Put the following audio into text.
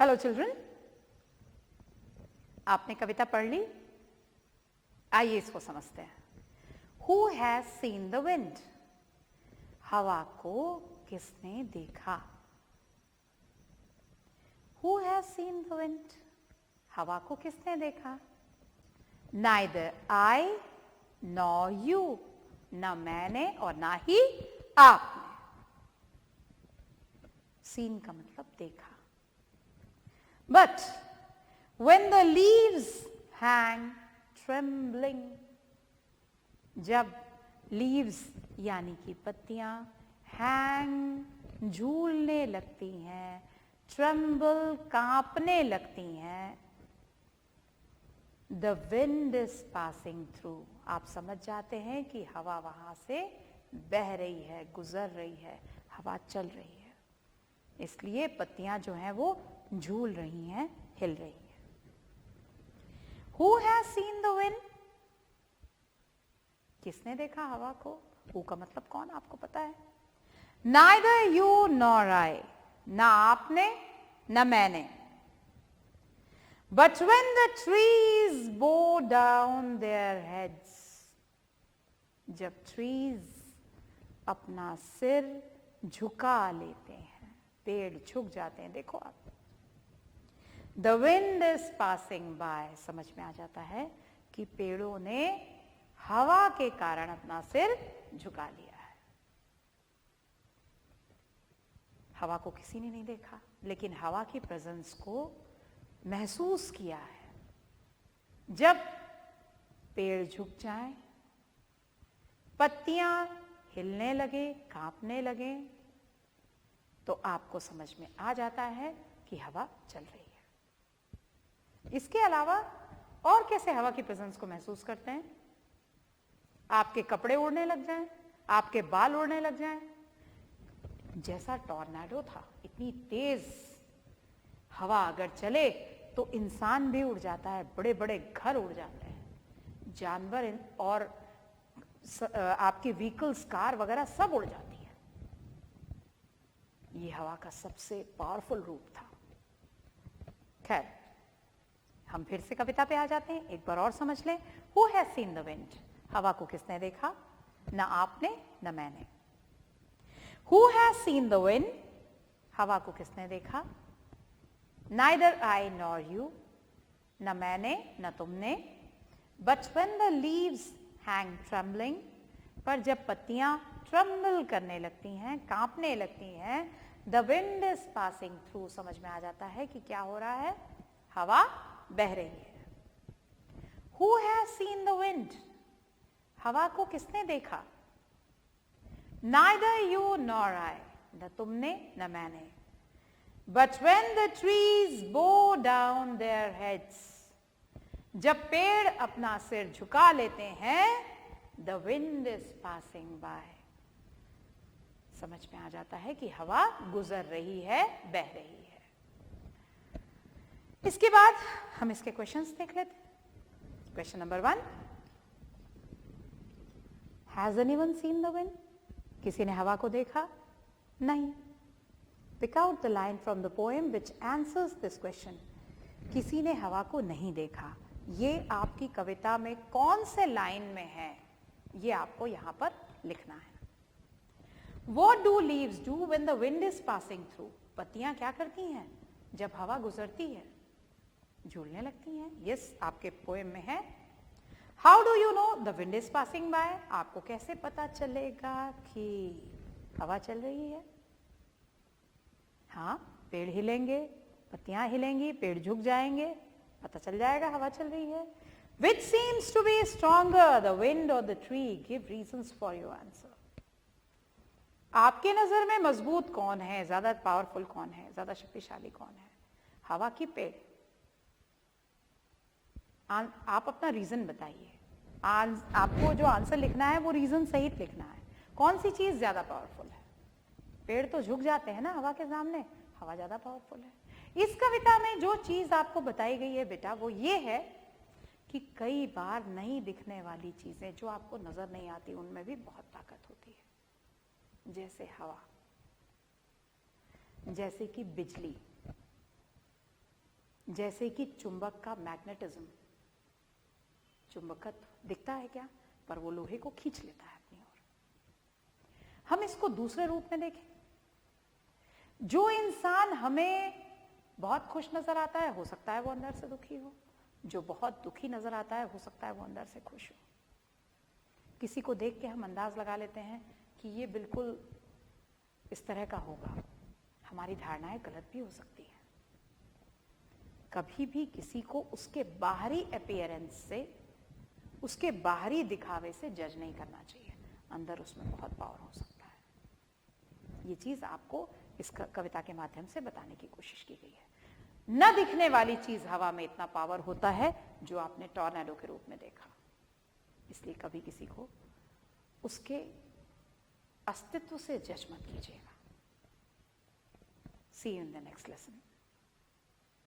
Hello children, आपने कविता पढ़ ली? आइए इसको समझते हैं। Who has seen the wind? हवा को किसने देखा? Who has seen the wind? हवा को किसने देखा? Neither I nor you, ना मैंने और ना ही आपने। Seen का मतलब देखा। But when the leaves hang trembling, जब leaves यानी कि पत्तियां hang झूलने लगती हैं, tremble कांपने लगती हैं, the wind is passing through, आप समझ जाते हैं कि हवा वहां से बह रही है, गुजर रही है, हवा चल रही है। इसलिए पत्तियां जो हैं वो झूल रही हैं, हिल रही हैं। Who has seen the wind? किसने देखा हवा को? Who का मतलब कौन, आपको पता है? Neither you nor I, ना आपने ना मैंने। But when the trees bow down their heads, जब trees अपना सिर झुका लेते हैं, पेड़ झुक जाते हैं, देखो आप। The wind is passing by, समझ में आ जाता है कि पेड़ों ने हवा के कारण अपना सिर झुका लिया है। हवा को किसी ने नहीं देखा, लेकिन हवा की प्रेजेंस को महसूस किया है। जब पेड़ झुक जाएं, पत्तियां हिलने लगे, कांपने लगे, तो आपको समझ में आ जाता है कि हवा चल रही है। इसके अलावा और कैसे हवा की प्रेजेंस को महसूस करते हैं? आपके कपड़े उड़ने लग जाएं, आपके बाल उड़ने लग जाएं। जैसा टॉर्नेडो था, इतनी तेज हवा अगर चले तो इंसान भी उड़ जाता है, बड़े बड़े घर उड़ जाते हैं, जानवर और आपकी व्हीकल्स, कार वगैरह सब उड़ जाती है। ये हवा का सबसे पावरफुल रूप था। खैर, हम फिर से कविता पे आ जाते हैं, एक बार और समझ लें। Who has seen the wind? हवा को किसने देखा? ना आपने ना मैंने। Who has seen the wind? हवा को किसने देखा? Neither I nor you, ना मैंने ना तुमने। But when the leaves hang trembling, पर जब पत्तियां ट्रम्बल करने लगती हैं, कांपने लगती हैं, the wind is passing through, समझ में आ जाता है कि क्या हो रहा है? हवा बह रही है। Who has seen the wind? हवा को किसने देखा? Neither you nor I, न तुमने न मैंने। But when the trees bow down their heads, जब पेड़ अपना सिर झुका लेते हैं, the wind is passing by, समझ में आ जाता है कि हवा गुजर रही है, बह रही है। इसके बाद हम इसके क्वेश्चंस देख लेते हैं। Question number 1, Has anyone seen the wind? किसी ने हवा को देखा? नहीं। Pick out the line from the poem which answers this question. किसी ने हवा को नहीं देखा। ये आपकी कविता में कौन से लाइन में है, ये आपको यहां पर लिखना है। What do leaves do when the wind is passing through? पत्तियां क्या करती हैं जब हवा गुजरती है? झूलने लगती हैं। यस, आपके पोएम में है। How do you know the wind is passing by? आपको कैसे पता चलेगा कि हवा चल रही है? हाँ, पेड़ हिलेंगे, पत्तियां हिलेंगी, पेड़ झुक जाएंगे, पता चल जाएगा हवा चल रही है। Which seems to be stronger, the wind or the tree? Give reasons for your answer. आपके नजर में मजबूत कौन है, ज्यादा पावरफुल कौन है, ज्यादा शक्तिशाली कौन है? हवा की पेड़? आप अपना रीजन बताइए। आपको जो आंसर लिखना है वो रीजन सहित लिखना है। कौन सी चीज ज्यादा पावरफुल है? पेड़ तो झुक जाते हैं ना हवा के सामने, हवा ज्यादा पावरफुल है। इस कविता में जो चीज आपको बताई गई है बेटा, वो ये है कि कई बार नहीं दिखने वाली चीजें जो आपको नजर नहीं आती, उनमें भी बहुत ताकत होती है। जैसे हवा, जैसे कि बिजली, जैसे कि चुंबक का मैग्नेटिज्म, चुंबकत्व दिखता है क्या, पर वो लोहे को खींच लेता है अपनी ओर। हम इसको दूसरे रूप में देखें, जो इंसान हमें बहुत खुश नजर आता है, हो सकता है वो अंदर से दुखी हो। जो बहुत दुखी नजर आता है, हो सकता है वो अंदर से खुश हो। किसी को देख के हम अंदाज लगा लेते हैं कि ये बिल्कुल इस तरह का होगा। हमारी धारणाएं गलत भी हो सकती हैं। कभी भी किसी को उसके बाहरी अपीयरेंस से, उसके बाहरी दिखावे से जज नहीं करना चाहिए। अंदर उसमें बहुत पावर हो सकता है। ये चीज आपको इस कविता के माध्यम से बताने की कोशिश की गई है। न दिखने वाली चीज हवा में इतना पावर होता है जो आपने टॉर्नेडो के रूप में देखा। इसलिए कभी किसी को उसके अस्तित्व से जज मत कीजिएगा। See you in the next lesson.